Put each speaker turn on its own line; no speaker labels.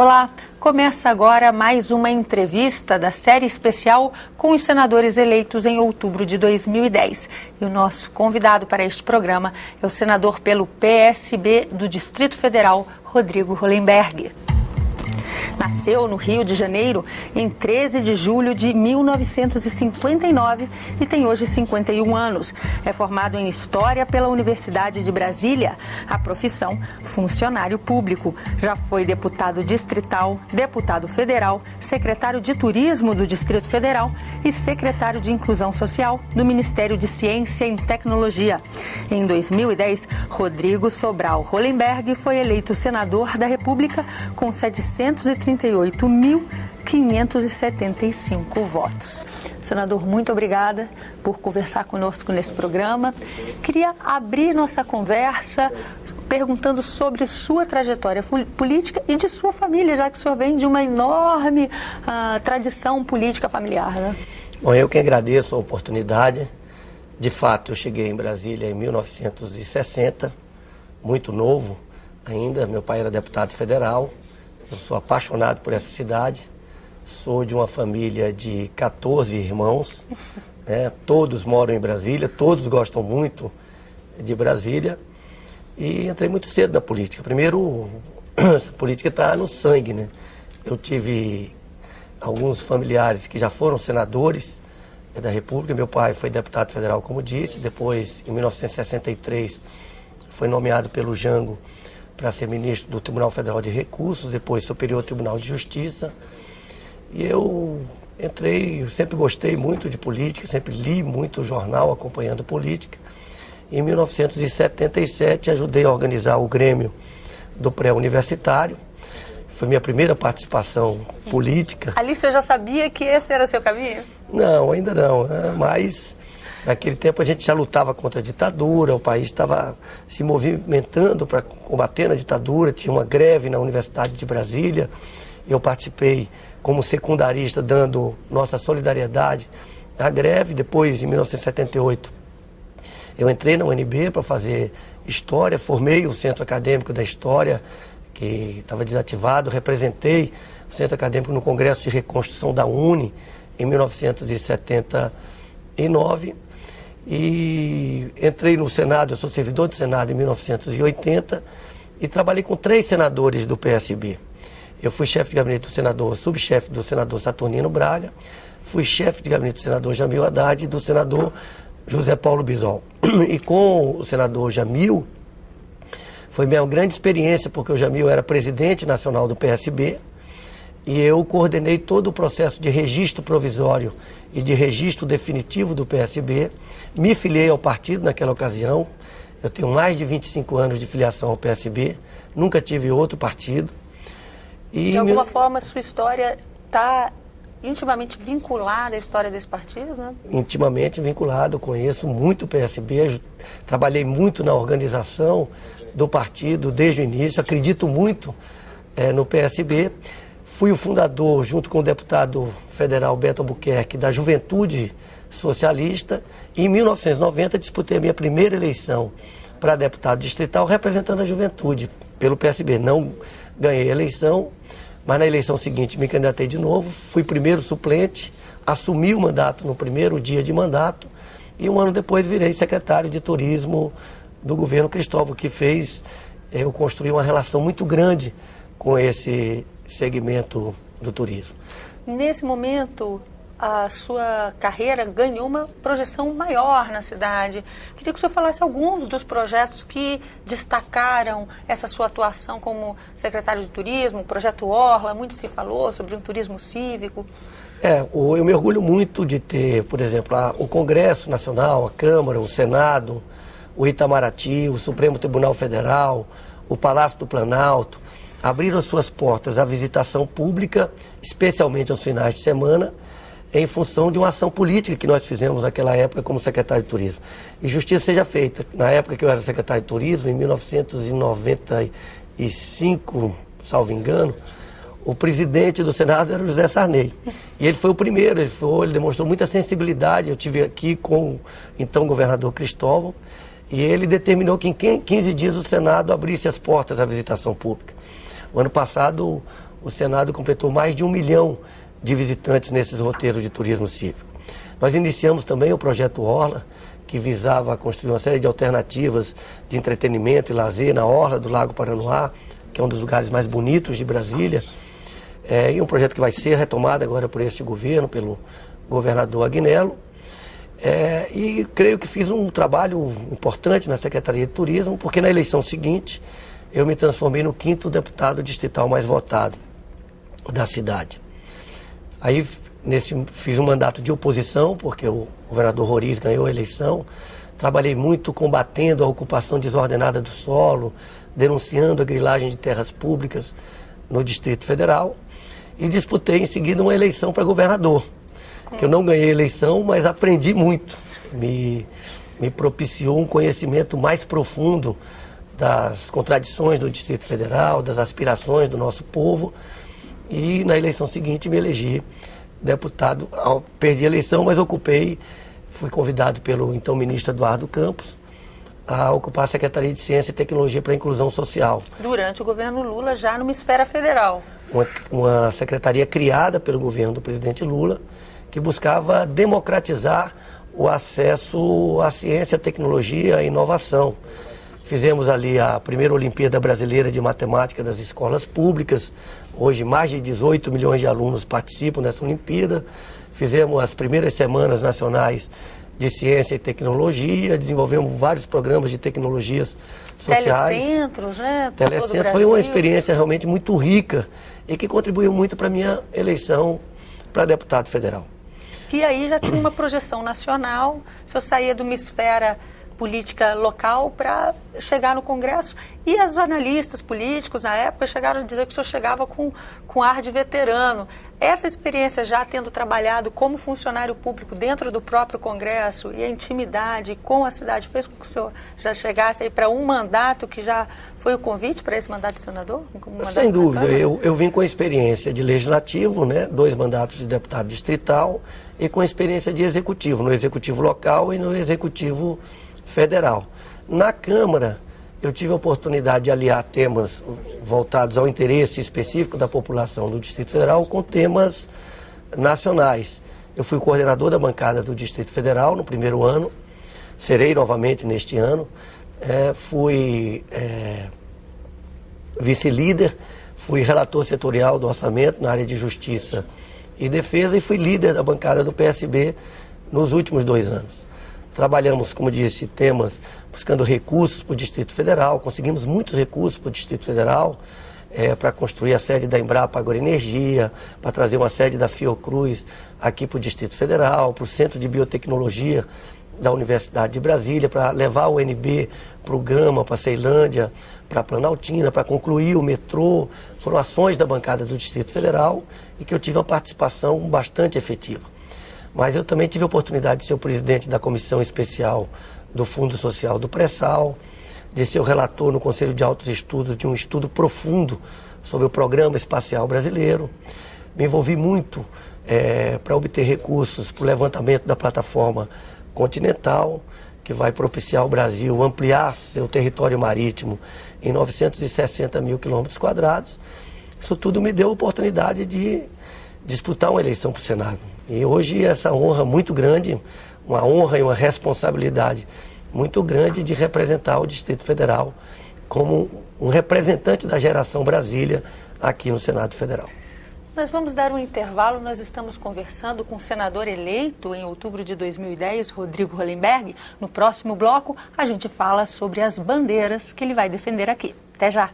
Olá, começa agora mais uma entrevista da série especial com os senadores eleitos em outubro de 2010. E o nosso convidado para este programa é o senador pelo PSB do Distrito Federal, Rodrigo Hollenberg. Nasceu no Rio de Janeiro em 13 de julho de 1959 e tem hoje 51 anos. É formado em História pela Universidade de Brasília. A profissão, funcionário público. Já foi deputado distrital, deputado federal, secretário de Turismo do Distrito Federal e secretário de Inclusão Social do Ministério de Ciência e Tecnologia. Em 2010, Rodrigo Sobral Hollenberg foi eleito senador da República com 738.575 votos. Senador, muito obrigada por conversar conosco nesse programa. Queria abrir nossa conversa perguntando sobre sua trajetória política e de sua família, já que o senhor vem de uma enorme tradição política familiar, né?
Bom, eu que agradeço a oportunidade. De fato, eu cheguei em Brasília em 1960, muito novo ainda. Meu pai era deputado federal. Eu sou apaixonado por essa cidade. Sou de uma família de 14 irmãos, né? Todos moram em Brasília, todos gostam muito de Brasília. E entrei muito cedo na política. Primeiro, essa política está no sangue, né? Eu tive alguns familiares que já foram senadores da República. Meu pai foi deputado federal, como disse. Depois, em 1963, foi nomeado pelo Jango para ser ministro do Tribunal Federal de Recursos, depois Superior Tribunal de Justiça. E eu entrei, sempre gostei muito de política, sempre li muito jornal acompanhando política. Em 1977, ajudei a organizar o Grêmio do Pré-Universitário. Foi minha primeira participação política.
Ali você já sabia que esse era seu caminho?
Não, ainda não, mas naquele tempo a gente já lutava contra a ditadura, o país estava se movimentando para combater a ditadura, tinha uma greve na Universidade de Brasília. Eu participei como secundarista, dando nossa solidariedade à greve. Depois, em 1978, eu entrei na UNB para fazer História, formei o Centro Acadêmico da História, que estava desativado, representei o Centro Acadêmico no Congresso de Reconstrução da UNE, em 1979, e entrei no Senado, eu sou servidor do Senado em 1980, e trabalhei com 3 senadores do PSB. Eu fui chefe de gabinete do senador, subchefe do senador Saturnino Braga, fui chefe de gabinete do senador Jamil Haddad e do senador José Paulo Bisol. E com o senador Jamil, foi minha grande experiência, porque o Jamil era presidente nacional do PSB, e eu coordenei todo o processo de registro provisório e de registro definitivo do PSB. Me filiei ao partido naquela ocasião. Eu tenho mais de 25 anos de filiação ao PSB, nunca tive outro partido.
E de alguma forma, sua história está intimamente vinculada à história desse partido, né?
Intimamente vinculado, eu conheço muito o PSB, trabalhei muito na organização do partido desde o início, acredito muito no PSB. Fui o fundador, junto com o deputado federal Beto Albuquerque, da Juventude Socialista. E em 1990 disputei a minha primeira eleição para deputado distrital, representando a juventude pelo PSB. Não ganhei a eleição, mas na eleição seguinte me candidatei de novo, fui primeiro suplente, assumi o mandato no primeiro dia de mandato e um ano depois virei secretário de Turismo do governo Cristóvão, que fez eu construir uma relação muito grande com esse segmento do turismo.
Nesse momento, a sua carreira ganhou uma projeção maior na cidade. Queria que o senhor falasse alguns dos projetos que destacaram essa sua atuação como secretário de Turismo, o Projeto Orla, muito se falou sobre um turismo cívico.
Eu me orgulho muito de ter, por exemplo, o Congresso Nacional, a Câmara, o Senado, o Itamaraty, o Supremo Tribunal Federal, o Palácio do Planalto, abriram as suas portas à visitação pública, especialmente aos finais de semana, em função de uma ação política que nós fizemos naquela época como secretário de Turismo. E justiça seja feita. Na época que eu era secretário de Turismo, em 1995, salvo engano, o presidente do Senado era o José Sarney. E ele foi o primeiro, ele demonstrou muita sensibilidade. Eu estive aqui com o então governador Cristóvão, e ele determinou que em 15 dias o Senado abrisse as portas à visitação pública. O ano passado, o Senado completou mais de 1 milhão de visitantes nesses roteiros de turismo cívico. Nós iniciamos também o projeto Orla, que visava construir uma série de alternativas de entretenimento e lazer na orla do Lago Paranoá, que é um dos lugares mais bonitos de Brasília, e um projeto que vai ser retomado agora por esse governo, pelo governador Agnello. E creio que fiz um trabalho importante na Secretaria de Turismo, porque na eleição seguinte eu me transformei no 5º deputado distrital mais votado da cidade. Aí fiz um mandato de oposição, porque o governador Roriz ganhou a eleição. Trabalhei muito combatendo a ocupação desordenada do solo, denunciando a grilagem de terras públicas no Distrito Federal. E disputei em seguida uma eleição para governador, que eu não ganhei a eleição, mas aprendi muito. Me propiciou um conhecimento mais profundo das contradições do Distrito Federal, das aspirações do nosso povo. E na eleição seguinte me elegi deputado. Perdi a eleição, mas fui convidado pelo então ministro Eduardo Campos a ocupar a Secretaria de Ciência e Tecnologia para a Inclusão Social.
Durante o governo Lula, já numa esfera federal.
Uma secretaria criada pelo governo do presidente Lula, que buscava democratizar o acesso à ciência, tecnologia e inovação. Fizemos ali a primeira Olimpíada Brasileira de Matemática das escolas públicas. Hoje mais de 18 milhões de alunos participam dessa Olimpíada. Fizemos as primeiras semanas nacionais de ciência e tecnologia, desenvolvemos vários programas de tecnologias sociais.
Telecentros, né?
Telecentros foi uma experiência realmente muito rica e que contribuiu muito para a minha eleição para deputado federal.
Que aí já tinha uma projeção nacional, o senhor saía de uma esfera política local para chegar no Congresso. E os analistas políticos, na época, chegaram a dizer que o senhor chegava com ar de veterano. Essa experiência, já tendo trabalhado como funcionário público dentro do próprio Congresso e a intimidade com a cidade, fez com que o senhor já chegasse aí para um mandato que já foi o convite para esse mandato de senador?
Sem dúvida. Eu vim com a experiência de legislativo, né, 2 mandatos de deputado distrital, e com a experiência de executivo, no executivo local e no executivo federal. Na Câmara, eu tive a oportunidade de aliar temas voltados ao interesse específico da população do Distrito Federal com temas nacionais. Eu fui coordenador da bancada do Distrito Federal no primeiro ano, serei novamente neste ano. Fui vice-líder, fui relator setorial do orçamento na área de Justiça e Defesa e fui líder da bancada do PSB nos últimos 2 anos. Trabalhamos, como disse, temas buscando recursos para o Distrito Federal, conseguimos muitos recursos para o Distrito Federal, para construir a sede da Embrapa Agroenergia, para trazer uma sede da Fiocruz aqui para o Distrito Federal, para o Centro de Biotecnologia da Universidade de Brasília, para levar o UNB para o Gama, para a Ceilândia, para a Planaltina, para concluir o metrô. Foram ações da bancada do Distrito Federal e que eu tive uma participação bastante efetiva. Mas eu também tive a oportunidade de ser o presidente da Comissão Especial do Fundo Social do Pré-Sal, de ser o relator no Conselho de Altos Estudos de um estudo profundo sobre o Programa Espacial Brasileiro. Me envolvi muito para obter recursos para o levantamento da plataforma continental, que vai propiciar o Brasil ampliar seu território marítimo em 960 mil quilômetros quadrados. Isso tudo me deu a oportunidade de disputar uma eleição para o Senado. E hoje essa honra muito grande, uma honra e uma responsabilidade muito grande de representar o Distrito Federal como um representante da geração Brasília aqui no Senado Federal.
Nós vamos dar um intervalo, nós estamos conversando com o senador eleito em outubro de 2010, Rodrigo Hollenberg. No próximo bloco, a gente fala sobre as bandeiras que ele vai defender aqui. Até já!